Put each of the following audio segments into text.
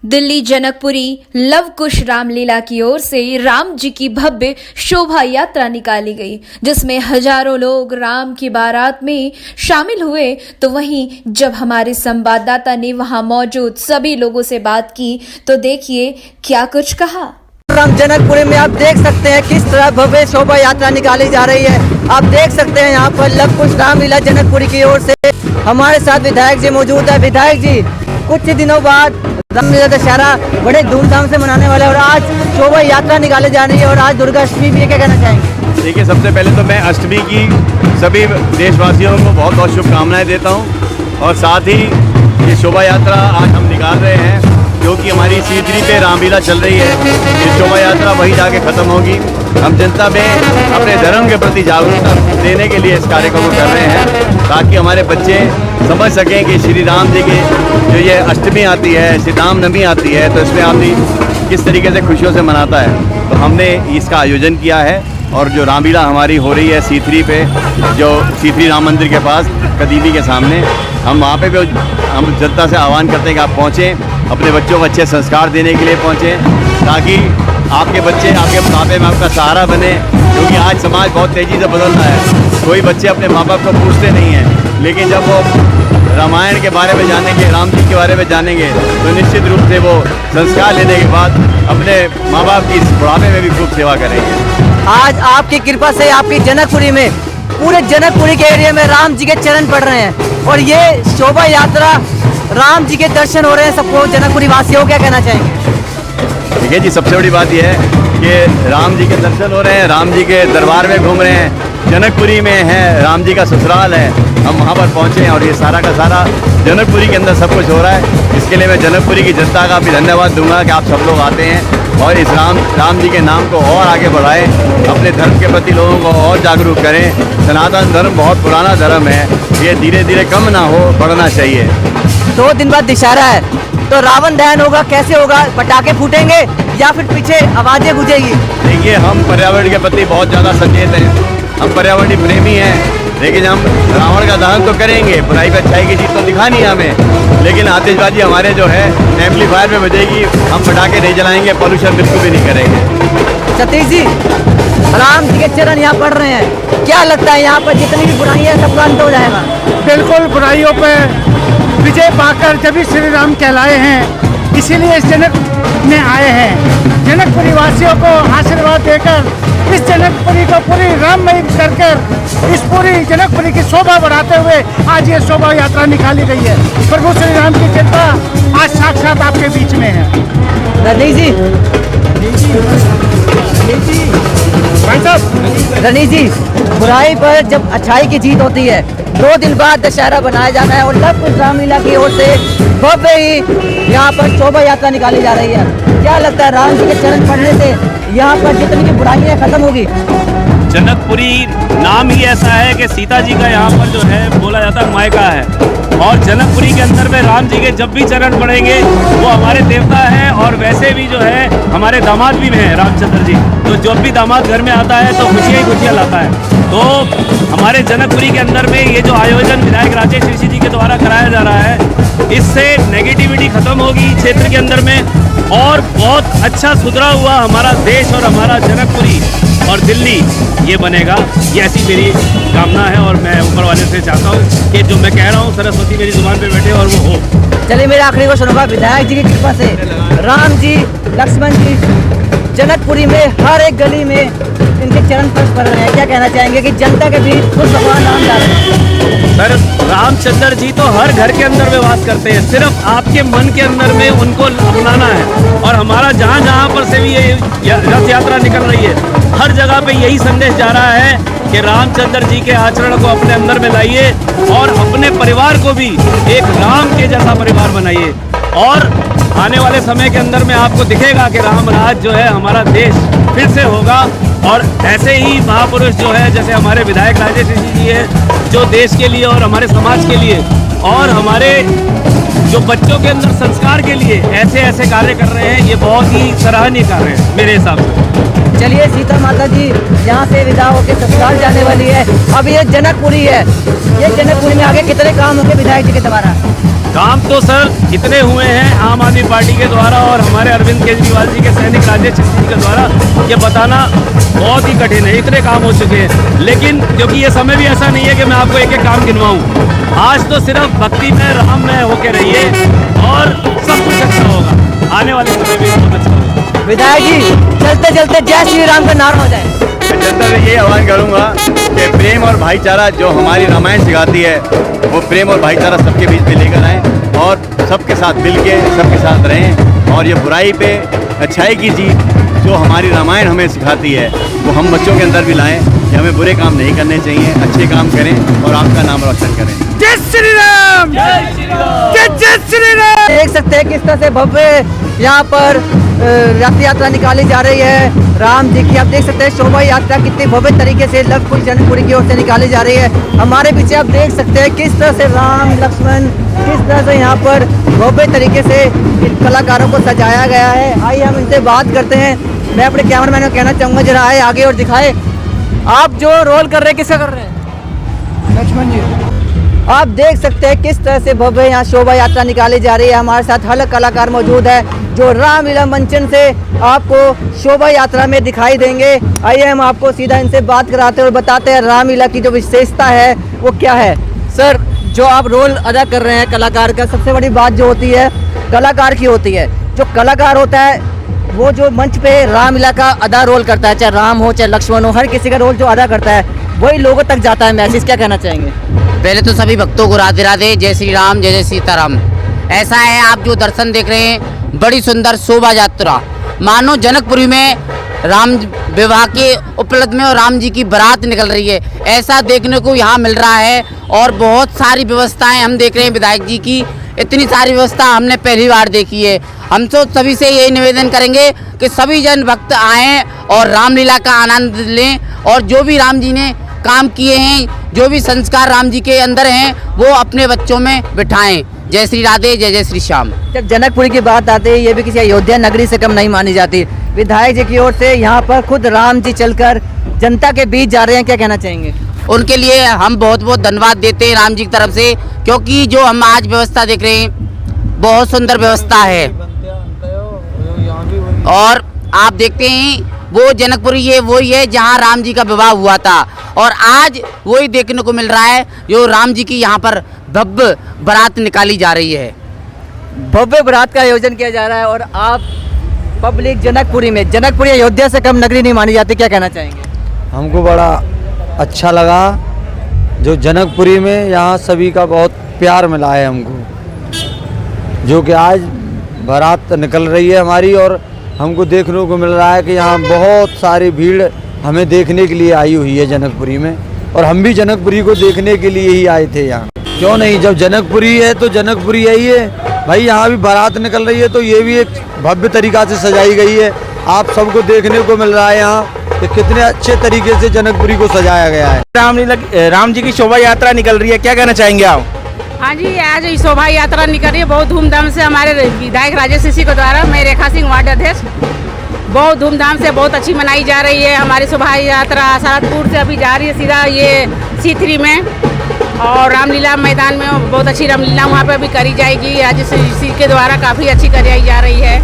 Delhi Janakpuri love कुश रामलीला की ओर से राम जी की भव्य शोभा यात्रा निकाली गई, जिसमें हजारों लोग राम की बारात में शामिल हुए। तो वहीं जब हमारे संवाददाता ने वहां मौजूद सभी लोगों से बात की तो देखिए क्या कुछ कहा। राम जनकपुरी में आप देख सकते हैं किस तरह भव्य शोभा यात्रा निकाली जा रही है। आप देख सकते हैं यहाँ पर लव कुश रामलीला जनकपुरी की ओर से हमारे साथ विधायक जी मौजूद है। विधायक जी, कुछ दिनों बाद रामलीला दशहरा बड़े धूमधाम से मनाने वाले और आज शोभा यात्रा निकाली जा रही है और आज दुर्गा अष्टमी भी है, क्या कहना चाहेंगे? देखिए, सबसे पहले तो मैं अष्टमी की सभी देशवासियों को बहुत बहुत शुभकामनाएं देता हूं और साथ ही ये शोभा यात्रा आज हम निकाल रहे हैं जो कि हमारी C3 पे रामलीला चल रही है। ये शोभा यात्रा वहीं जाके ख़त्म होगी। हम जनता में अपने धर्म के प्रति जागरूकता देने के लिए इस कार्यक्रम को कर रहे हैं ताकि हमारे बच्चे समझ सकें कि श्री राम जी की जो ये अष्टमी आती है, श्री रामनवमी आती है, तो इसमें आदमी किस तरीके से खुशियों से मनाता है। तो हमने इसका आयोजन किया है और जो रामलीला हमारी हो रही है C3 पे, जो C3 राम मंदिर के पास कदीमी के सामने, हम वहाँ पे भी हम जनता से आह्वान करते हैं कि आप पहुँचें, अपने बच्चों को अच्छे संस्कार देने के लिए पहुँचें ताकि आपके बच्चे आपके बुढ़ापे में आपका सहारा बने। क्योंकि आज समाज बहुत तेज़ी से बदल रहा है। कोई बच्चे अपने माँ बाप को पूछते नहीं हैं, लेकिन जब वो रामायण के बारे में जानेंगे, राम जी के बारे में जानेंगे, तो निश्चित रूप से वो संस्कार लेने के बाद अपने माँ बाप की बुढ़ापे में भी खूब सेवा करेंगे। आज आपकी कृपा से आपकी जनकपुरी में, पूरे जनकपुरी के एरिया में राम जी के चरण पड़ रहे हैं और ये शोभा यात्रा राम जी के दर्शन हो रहे हैं सबको, जनकपुरी वासियों, क्या कहना चाहेंगे? देखिए जी, सबसे बड़ी बात यह है कि राम जी के दर्शन हो रहे हैं, राम जी के दरबार में घूम रहे हैं, जनकपुरी में है, राम जी का ससुराल है, हम वहाँ पर पहुँचे हैं और ये सारा का सारा जनकपुरी के अंदर सब कुछ हो रहा है। इसके लिए मैं जनकपुरी की जनता का भी धन्यवाद दूंगा कि आप सब लोग आते हैं और इस राम जी के नाम को और आगे बढ़ाएं, अपने धर्म के प्रति लोगों को और जागरूक करें। सनातन धर्म बहुत पुराना धर्म है, ये धीरे धीरे कम ना हो, बढ़ना चाहिए। 2 दिन बाद दशहरा है तो रावण दहन होगा, कैसे होगा? पटाखे फूटेंगे या फिर पीछे आवाजें गूंजेगी? देखिए, हम पर्यावरण के प्रति बहुत ज़्यादा सचेत हैं, हम पर्यावरण प्रेमी हैं, लेकिन हम रावण का दहन तो करेंगे, बुराई पर अच्छाई की जीत तो दिखानी है हमें, लेकिन आतिशबाजी हमारे जो है एम्पलीफायर में बजेगी, हम पटाखे नहीं जलाएंगे, पॉल्यूशन बिल्कुल भी नहीं करेंगे। सतीश जी, राम जी के चरण यहाँ पढ़ रहे हैं, क्या लगता है यहाँ पर जितनी भी बुराई है सबका अंत हो जाएगा? बिल्कुल, बुराइयों पे विजय पाकर जब भी श्री राम कहलाए हैं, इसीलिए इस जनक में आए हैं। जनकपुरी वासियों को आशीर्वाद देकर इस जनकपुरी को पूरी राममयी कर इस पूरी जनकपुरी की शोभा बढ़ाते हुए आज ये शोभा यात्रा निकाली गई है। प्रभु श्री राम की कृपा आज साक्षात आपके बीच में है। रनीश जी, रनीश जी, बुराई पर जब अच्छाई की जीत होती है, 2 दिन बाद दशहरा बनाया जाना है और लव कुश रामलीला की ओर से भव्य ही यहाँ पर शोभा यात्रा निकाली जा रही है। क्या लगता है राम जी के चरण पढ़ने से यहाँ पर जितनी की बुराइयाँ खत्म होगी? जनकपुरी नाम ही ऐसा है कि सीता जी का यहाँ पर जो है बोला जाता है मायका है, और जनकपुरी के अंदर में राम जी के जब भी चरण पड़ेंगे वो हमारे देवता हैं और वैसे भी जो है हमारे दामाद भी हैं रामचंद्र जी। तो जब भी दामाद घर में आता है तो खुशियाँ ही खुशियाँ लाता है। तो हमारे जनकपुरी के अंदर में ये जो आयोजन विधायक राजेश ऋषि जी के द्वारा कराया जा रहा है, इससे नेगेटिविटी खत्म होगी क्षेत्र के अंदर में और बहुत अच्छा सुधरा हुआ हमारा देश और हमारा जनकपुरी और दिल्ली ये बनेगा। ये ऐसी मेरी कामना है और मैं ऊपर वाले से चाहता हूँ कि जो मैं कह रहा हूँ सरस्वती मेरी जुबान पे बैठे और वो हो। चलिए, मेरा आखिरी क्वेश्चन होगा, विधायक जी की कृपा से राम जी, लक्ष्मण जी जनकपुरी में हर एक गली में इनके चरण स्पर्श कर रहे हैं, क्या कहना चाहेंगे कि जनता के बीच खुद भगवान राम जा रहे हैं? सर, रामचंद्र जी तो हर घर के अंदर में वास करते हैं, सिर्फ आपके मन के अंदर में उनको अपनाना है। और हमारा जहाँ जहाँ पर से भी ये रथ यात्रा निकल रही है, हर जगह पे यही संदेश जा रहा है कि रामचंद्र जी के आचरण को अपने अंदर में लाइए और अपने परिवार को भी एक राम के जैसा परिवार बनाइए। और आने वाले समय के अंदर में आपको दिखेगा कि राम राज जो है हमारा देश फिर से होगा और ऐसे ही महापुरुष जो है जैसे हमारे विधायक राजेश ऋषि जी है, जो देश के लिए और हमारे समाज के लिए और हमारे जो बच्चों के अंदर संस्कार के लिए ऐसे ऐसे कार्य कर रहे हैं, ये बहुत ही सराहनीय कार्य है मेरे हिसाब से। चलिए, सीता माता जी यहाँ से विदा होकर ससुराल जाने वाली है, अब ये जनकपुरी है, ये जनकपुरी में आगे कितने काम होंगे विधायक जी के द्वारा? काम तो सर इतने हुए हैं आम आदमी पार्टी के द्वारा और हमारे अरविंद केजरीवाल जी के सैनिक राजेश जी के द्वारा, ये बताना बहुत ही कठिन है। इतने काम हो चुके हैं, लेकिन क्योंकि ये समय भी ऐसा नहीं है कि मैं आपको एक एक काम गिनवाऊं। आज तो सिर्फ भक्ति में, राम में होके रहिए और सब कुछ अच्छा होगा। आने वाले समय भी बहुत अच्छा होगा। विधायक जी, चलते चलते जय श्री राम का नारा हो जाए। मैं जनता से ये आह्वान करूंगा कि प्रेम और भाईचारा जो हमारी रामायण सिखाती है, वो प्रेम और भाईचारा सबके बीच में लेकर आएँ और सबके साथ मिल के सबके साथ रहें। और ये बुराई पे अच्छाई की जीत जो हमारी रामायण हमें सिखाती है, वो हम बच्चों के अंदर भी लाएं कि हमें बुरे काम नहीं करने चाहिए, अच्छे काम करें और आपका नाम रोशन करें। जय श्री राम, जय श्री राम, जय श्री राम। देख सकते हैं किस तरह से भव्य यहाँ पर रथ यात्रा निकाली जा रही है राम जी की। आप देख सकते हैं शोभा यात्रा कितनी भव्य तरीके से लव कुश जनकपुरी की ओर से निकाली जा रही है। हमारे पीछे आप देख सकते हैं किस तरह से राम लक्ष्मण किस तरह से यहाँ पर भव्य तरीके से इन कलाकारों को सजाया गया है। आइए हम इनसे बात करते हैं। मैं अपने कैमरामैन को कहना चाहूँगा जरा आए आगे और दिखाए, आप जो रोल कर रहे हैं किसका कर रहे हैं? लक्ष्मण जी। आप देख सकते हैं किस तरह से भव्य यहाँ शोभा यात्रा निकाली जा रही है। हमारे साथ हर कलाकार मौजूद है जो रामलीला मंचन से आपको शोभा यात्रा में दिखाई देंगे। आइए हम आपको सीधा इनसे बात कराते हैं और बताते हैं रामलीला की जो विशेषता है वो क्या है। सर, जो आप रोल अदा कर रहे हैं कलाकार का, सबसे बड़ी बात जो होती है कलाकार की होती है। जो कलाकार होता है वो जो मंच पे रामलीला का अदा रोल करता है, चाहे राम हो चाहे लक्ष्मण हो, हर किसी का रोल जो अदा करता है वही लोगों तक जाता है मैसेज। क्या कहना चाहेंगे? पहले तो सभी भक्तों को राधे राधे, जय श्री राम, जय जय सीताराम। ऐसा है, आप जो दर्शन देख रहे हैं, बड़ी सुंदर शोभा यात्रा मानो जनकपुरी में राम विवाह के उपलक्ष्य में और राम जी की बारात निकल रही है, ऐसा देखने को यहाँ मिल रहा है। और बहुत सारी व्यवस्थाएं हम देख रहे हैं विधायक जी की, इतनी सारी व्यवस्था हमने पहली बार देखी है। हम तो सभी से यही निवेदन करेंगे कि सभी जन भक्त आएँ और रामलीला का आनंद लें और जो भी राम जी ने काम किए हैं, जो भी संस्कार राम जी के अंदर हैं, वो अपने बच्चों में बिठाएं। जय श्री राधे, जय जय श्री श्याम। जब जनकपुरी की बात आती है, ये भी किसी अयोध्या नगरी से कम नहीं मानी जाती। विधायक जी की ओर से यहाँ पर खुद राम जी चलकर जनता के बीच जा रहे हैं, क्या कहना चाहेंगे? उनके लिए हम बहुत बहुत धन्यवाद देते हैं राम जी की तरफ से, क्योंकि जो हम आज व्यवस्था देख रहे हैं बहुत सुंदर व्यवस्था है। और आप देखते हैं वो जनकपुरी ये वही है जहाँ राम जी का विवाह हुआ था और आज वही देखने को मिल रहा है जो राम जी की यहाँ पर भव्य बारात निकाली जा रही है। भव्य बारात का आयोजन किया जा रहा है और आप पब्लिक जनकपुरी में, जनकपुरी अयोध्या से कम नगरी नहीं मानी जाती, क्या कहना चाहेंगे? हमको बड़ा अच्छा लगा जो जनकपुरी में यहाँ सभी का बहुत प्यार मिला है हमको, जो कि आज बारात निकल रही है हमारी और हमको देखने को मिल रहा है कि यहाँ बहुत सारी भीड़ हमें देखने के लिए आई हुई है जनकपुरी में और हम भी जनकपुरी को देखने के लिए ही आए थे यहाँ। क्यों नहीं, जब जनकपुरी है तो जनकपुरी यही है भाई। यहाँ भी बारात निकल रही है तो ये भी एक भव्य तरीका से सजाई गई है। आप सबको देखने को मिल रहा है यहाँ कि कितने अच्छे तरीके से जनकपुरी को सजाया गया है। राम जी की शोभा यात्रा निकल रही है, क्या कहना चाहेंगे आप? हाँ जी, आज शोभा यात्रा निकल रही है बहुत धूमधाम से। हमारे विधायक राजेश जी के द्वारा, मैं रेखा सिंह वार्ड अध्यक्ष, बहुत धूमधाम से बहुत अच्छी मनाई जा रही है। हमारी शोभा यात्रा सारदपुर से अभी जा रही है सीधा ये C3 में और रामलीला मैदान में बहुत अच्छी रामलीला वहाँ पे अभी करी जाएगी। राजेश जी के द्वारा काफ़ी अच्छी कराई जा रही है।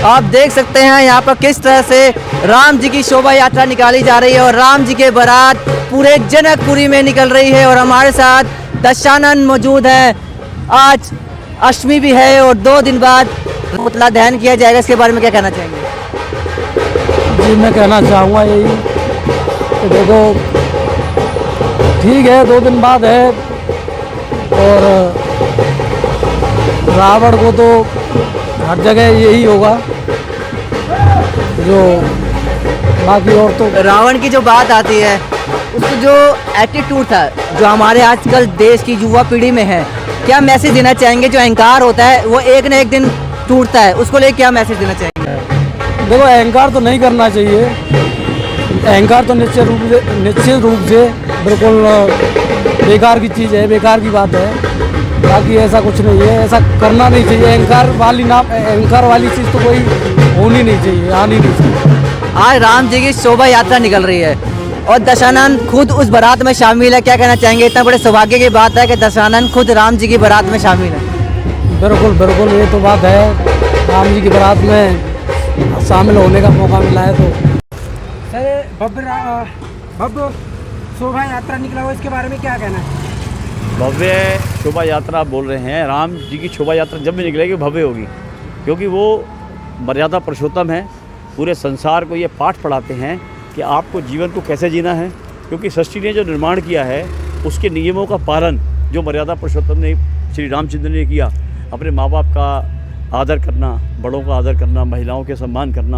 आप देख सकते हैं यहाँ पर किस तरह से राम जी की शोभा यात्रा निकाली जा रही है और राम जी के बारात पूरे जनकपुरी में निकल रही है। और हमारे साथ दशानन मौजूद है। आज अष्टमी भी है और 2 दिन बाद पुतला दहन किया जाएगा, इसके बारे में क्या कहना चाहेंगे? जी, मैं कहना चाहूँगा यही कि देखो ठीक है 2 दिन बाद है और रावण को तो हर जगह यही होगा, जो बाकी और तो रावण की जो बात आती है उसको जो एटीट्यूड था जो हमारे आजकल देश की युवा पीढ़ी में है, क्या मैसेज देना चाहेंगे? जो अहंकार होता है वो एक न एक दिन टूटता है, उसको लेकर क्या मैसेज देना चाहेंगे? देखो अहंकार तो नहीं करना चाहिए। अहंकार तो निश्चित रूप से बिल्कुल बेकार की चीज़ है, बेकार की बात है। बाकी ऐसा कुछ नहीं है, ऐसा करना नहीं चाहिए। अहंकार वाली चीज़ तो कोई होनी नहीं चाहिए, आनी नहीं चाहिए। आज राम जी की शोभा यात्रा निकल रही है और दशानन खुद उस बारात में शामिल है, क्या कहना चाहेंगे? इतना बड़े सौभाग्य की बात है कि दशानन खुद राम जी की बारात में शामिल है। बिल्कुल बिल्कुल, ये तो बात है। राम जी की बारात में शामिल होने का मौका मिला है तो। सर भव्य शोभा यात्रा निकला हुआ, इसके बारे में क्या कहना है? भव्य शोभा यात्रा आप बोल रहे हैं, राम जी की शोभा यात्रा जब भी निकलेगी भव्य होगी, क्योंकि वो मर्यादा पुरुषोत्तम है। पूरे संसार को ये पाठ पढ़ाते हैं कि आपको जीवन को कैसे जीना है, क्योंकि सृष्टि ने जो निर्माण किया है उसके नियमों का पालन जो मर्यादा पुरुषोत्तम ने श्री रामचंद्र ने किया, अपने माँ बाप का आदर करना, बड़ों का आदर करना, महिलाओं के सम्मान करना।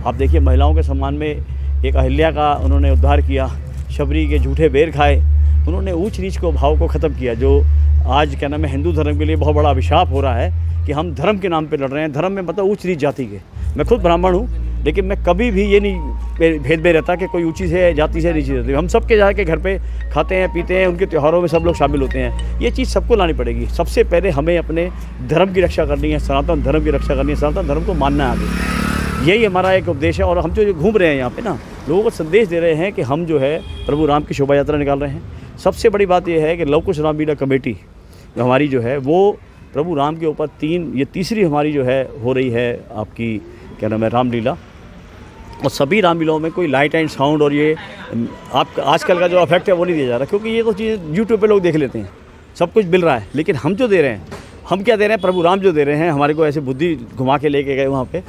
आप देखिए महिलाओं के सम्मान में एक अहिल्या का उन्होंने उद्धार किया, शबरी के झूठे बेर खाए, उन्होंने ऊंच नीच को भाव को ख़त्म किया, जो आज क्या नाम है हिंदू धर्म के लिए बहुत बड़ा अभिशाप हो रहा है कि हम धर्म के नाम पे लड़ रहे हैं। धर्म में मतलब ऊंच नीच जाति के। मैं खुद ब्राह्मण हूँ, लेकिन मैं कभी भी ये नहीं भेद में रहता कि कोई ऊंची से जाति से नीची जाति। हम सबके जाके घर पे खाते हैं पीते हैं, उनके त्योहारों में सब लोग शामिल होते हैं। ये चीज़ सबको लानी पड़ेगी। सबसे पहले हमें अपने धर्म की रक्षा करनी है, सनातन धर्म की रक्षा करनी है, सनातन धर्म को मानना है आगे। यही हमारा एक उपदेश है। और हम जो घूम रहे हैं यहाँ पे ना, लोगों को संदेश दे रहे हैं कि हम जो है प्रभु राम की शोभा यात्रा निकाल रहे हैं। सबसे बड़ी बात यह है कि लव कुश रामलीला कमेटी जो हमारी जो है वो प्रभु राम के ऊपर ये तीसरी हमारी जो है हो रही है आपकी क्या नाम है रामलीला। और सभी रामलीलाओं में कोई लाइट एंड साउंड और ये आपका आजकल का जो इफेक्ट है वो नहीं दिया जा रहा, क्योंकि ये तो चीज़ यूट्यूब पे लोग देख लेते हैं, सब कुछ मिल रहा है। लेकिन हम जो दे रहे हैं, हम क्या दे रहे हैं, प्रभु राम जो दे रहे हैं, हमारे को ऐसे बुद्धि घुमा के लेके गए वहाँ पे,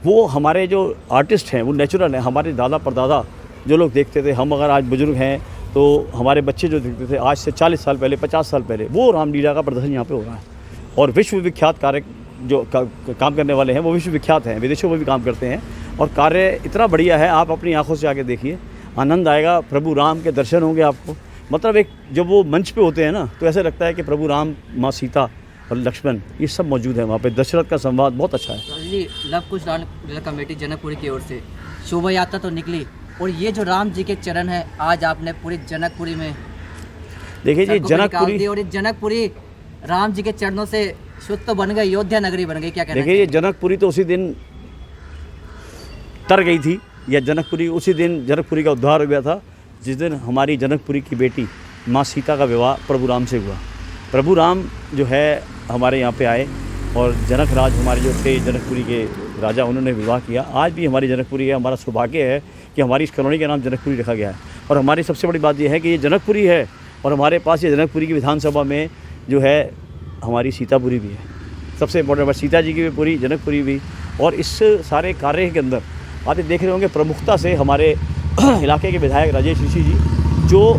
वो हमारे जो आर्टिस्ट हैं वो नेचुरल हैं। हमारे दादा परदादा जो लोग देखते थे, हम अगर आज बुजुर्ग हैं तो हमारे बच्चे जो देखते थे आज से 40 साल पहले 50 साल पहले, वो रामलीला का प्रदर्शन यहाँ पे हो रहा है। और विश्व विख्यात कार्य जो काम करने वाले हैं वो विश्व विख्यात हैं, विदेशों में भी काम करते हैं। और कार्य इतना बढ़िया है, आप अपनी आंखों से आके देखिए, आनंद आएगा। प्रभु राम के दर्शन होंगे आपको। मतलब एक जब वो मंच पे होते हैं ना, तो ऐसे लगता है कि प्रभु राम, माँ सीता और लक्ष्मण ये सब मौजूद है वहाँ पे। दशरथ का संवाद बहुत अच्छा है जी। लव कुश रामलीला कमेटी जनकपुरी की ओर से शोभा यात्रा तो निकली, और ये जो राम जी के चरण है आज आपने पूरी जनकपुरी में देखिए जी, जनकपुरी और ये जनकपुरी राम जी के चरणों से शुद्ध तो बन गई, अयोध्या नगरी बन गई। क्या कहना देखिए ये जनकपुरी तो उसी दिन तर गई थी, या जनकपुरी उसी दिन जनकपुरी का उद्धार हो गया था जिस दिन हमारी जनकपुरी की बेटी माँ सीता का विवाह प्रभु राम से हुआ। प्रभु राम जो है हमारे यहाँ पे आए और जनक राज हमारे जो थे जनकपुरी के राजा, उन्होंने विवाह किया। आज भी हमारी जनकपुरी है। हमारा सौभाग्य है कि हमारी इस कॉलोनी का नाम जनकपुरी रखा गया है। और हमारी सबसे बड़ी बात यह है कि ये जनकपुरी है और हमारे पास ये जनकपुरी की विधानसभा में जो है हमारी सीतापुरी भी है। सबसे इम्पोर्टेंट बात सीता जी की भी पूरी, जनकपुरी भी। और इस सारे कार्य के अंदर आप देख रहे होंगे प्रमुखता से हमारे इलाके के विधायक राजेश ऋषि जी, जो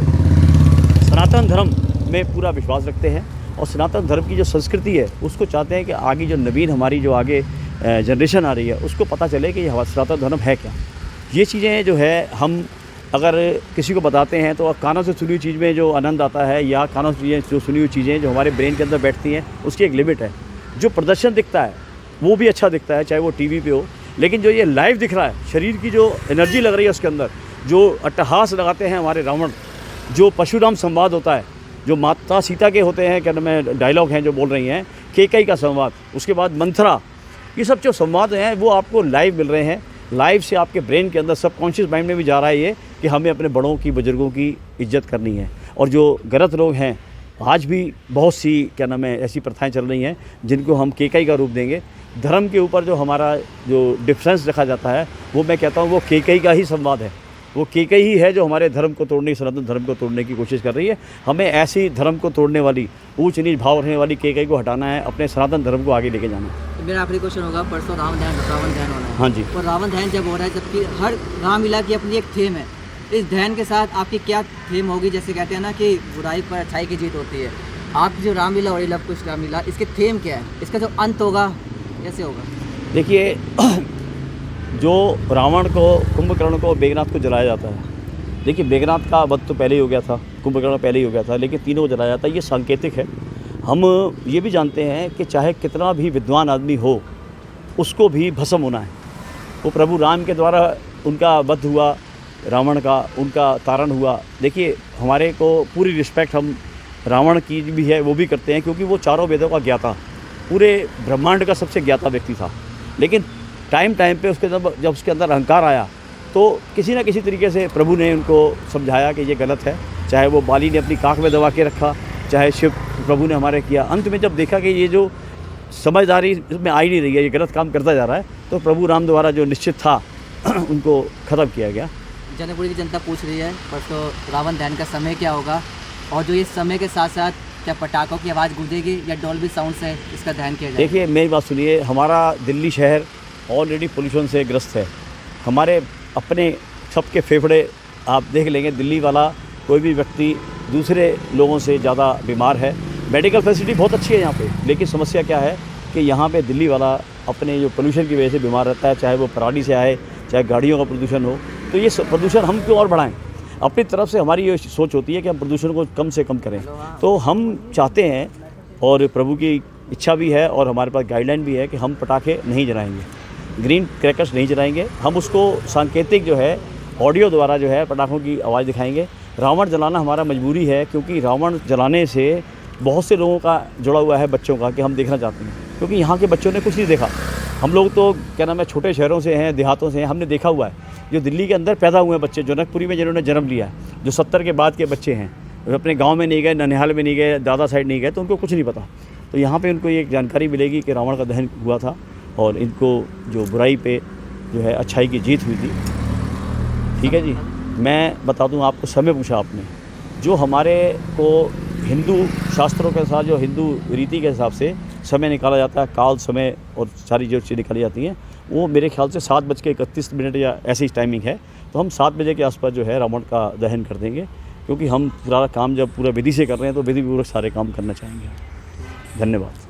सनातन धर्म में पूरा विश्वास रखते हैं और सनातन धर्म की जो संस्कृति है उसको चाहते हैं कि आगे जो नवीन हमारी जो आगे जनरेशन आ रही है उसको पता चले कि यह सनातन धर्म है क्या। ये चीज़ें जो है हम अगर किसी को बताते हैं तो कानों से सुनी हुई चीज़ में जो आनंद आता है, या कानों से जो सुनी हुई चीज़ें जो हमारे ब्रेन के अंदर बैठती हैं, उसकी एक लिमिट है। जो प्रदर्शन दिखता है वो भी अच्छा दिखता है, चाहे वो टीवी पे हो, लेकिन जो ये लाइव दिख रहा है, शरीर की जो एनर्जी लग रही है उसके अंदर, जो अट्टहास लगाते हैं हमारे रावण, जो परशुराम संवाद होता है, जो माता सीता के होते हैं क्या नाम है डायलॉग हैं जो बोल रही हैं, केकई का संवाद, उसके बाद मंथरा, ये सब जो संवाद हैं वो आपको लाइव मिल रहे हैं। लाइव से आपके ब्रेन के अंदर सबकॉन्शियस माइंड में भी जा रहा है ये कि हमें अपने बड़ों की, बुजुर्गों की इज्जत करनी है। और जो गलत लोग हैं, आज भी बहुत सी क्या नाम है ऐसी प्रथाएं चल रही हैं जिनको हम केकई का रूप देंगे। धर्म के ऊपर जो हमारा जो डिफरेंस रखा जाता है वो मैं कहता हूँ वो केकई का ही संवाद है। वो केकई ही है जो हमारे धर्म को तोड़ने, सनातन धर्म को तोड़ने की कोशिश कर रही है। हमें ऐसी धर्म को तोड़ने वाली, ऊंच नीच भाव रखने वाली केकई को हटाना है, अपने सनातन धर्म को आगे लेके जाना है। मेरा आखिरी क्वेश्चन होगा, परसों रावण दहन होना है। हाँ जी। और रावण दहन जब हो रहा है, जबकि हर रामलीला की अपनी एक थीम है, इस दहन के साथ आपकी क्या थीम होगी? जैसे कहते हैं ना कि बुराई पर अच्छाई की जीत होती है, आपकी जो रामलीला और लव कुश रामलीला, इसकी थीम क्या है? इसका जो अंत होगा कैसे होगा? देखिए जो रावण को, कुंभकर्ण को, मेघनाथ को जलाया जाता है, देखिए मेघनाथ का वध तो पहले ही हो गया था, कुंभकर्ण पहले ही हो गया था, लेकिन तीनों को जलाया जाता है। ये सांकेतिक है। हम ये भी जानते हैं कि चाहे कितना भी विद्वान आदमी हो, उसको भी भस्म होना है। वो प्रभु राम के द्वारा उनका वध हुआ, रावण का, उनका तारण हुआ। देखिए हमारे को पूरी रिस्पेक्ट हम रावण की भी है, वो भी करते हैं, क्योंकि वो चारों वेदों का ज्ञाता, पूरे ब्रह्मांड का सबसे ज्ञाता व्यक्ति था। लेकिन टाइम पे उसके जब उसके अंदर अहंकार आया तो किसी न किसी तरीके से प्रभु ने उनको समझाया कि ये गलत है। चाहे वो बाली ने अपनी काख में दबा के रखा, चाहे शिव प्रभु ने हमारे किया। अंत में जब देखा कि ये जो समझदारी इसमें आ ही नहीं रही है, ये गलत काम करता जा रहा है। तो प्रभु राम द्वारा जो निश्चित था उनको ख़त्म किया गया। जनकपुरी की जनता पूछ रही है परसों रावण दहन का समय क्या होगा, और जो इस समय के साथ साथ क्या पटाखों की आवाज़ गूंजेगी या डॉल्बी साउंड से इसका दहन किया जाएगा। देखिए मेरी बात सुनिए, हमारा दिल्ली शहर ऑलरेडी पोल्यूशन से ग्रस्त है। हमारे अपने सबके फेफड़े आप देख लेंगे, दिल्ली वाला कोई भी व्यक्ति दूसरे लोगों से ज़्यादा बीमार है। मेडिकल फैसिलिटी बहुत अच्छी है यहाँ पे, लेकिन समस्या क्या है कि यहाँ पे दिल्ली वाला अपने जो पोल्यूशन की वजह से बीमार रहता है, चाहे वो पराली से आए, चाहे गाड़ियों का प्रदूषण हो। तो ये प्रदूषण हम क्यों और बढ़ाएं। अपनी तरफ से हमारी ये सोच होती है कि हम प्रदूषण को कम से कम करें। तो हम चाहते हैं, और प्रभु की इच्छा भी है और हमारे पास गाइडलाइन भी है कि हम पटाखे नहीं जलाएंगे, ग्रीन क्रैकर्स नहीं जलाएंगे। हम उसको सांकेतिक जो है ऑडियो द्वारा जो है पटाखों की आवाज़ दिखाएंगे। रावण जलाना हमारा मजबूरी है, क्योंकि रावण जलाने से बहुत से लोगों का जुड़ा हुआ है, बच्चों का, कि हम देखना चाहते हैं। क्योंकि यहाँ के बच्चों ने कुछ नहीं देखा। हम लोग तो क्या नाम है, छोटे शहरों से हैं, देहातों से हैं, हमने देखा हुआ है। जो दिल्ली के अंदर पैदा हुए बच्चे, जनकपुरी में जिन्होंने जन्म लिया, जो 70 के बाद के बच्चे हैं, अपने गाँव में नहीं गए, ननिहाल में नहीं गए, दादा साइड नहीं गए, तो उनको कुछ नहीं पता। तो यहाँ पर उनको ये जानकारी मिलेगी कि रावण का दहन हुआ था और इनको जो बुराई पे जो है अच्छाई की जीत हुई थी। ठीक है जी। मैं बता दूं आपको, समय पूछा आपने, जो हमारे को हिंदू शास्त्रों के साथ, जो हिंदू रीति के हिसाब से समय निकाला जाता है, काल समय और सारी जो चीज़ें निकाली जाती हैं, वो मेरे ख्याल से 7:31 या ऐसी टाइमिंग है। तो हम 7 बजे के आसपास जो है रावण का दहन कर देंगे, क्योंकि हम पूरा काम जब पूरा विधि से कर रहे हैं तो विधि पूर्वक सारे काम करना चाहेंगे। धन्यवाद।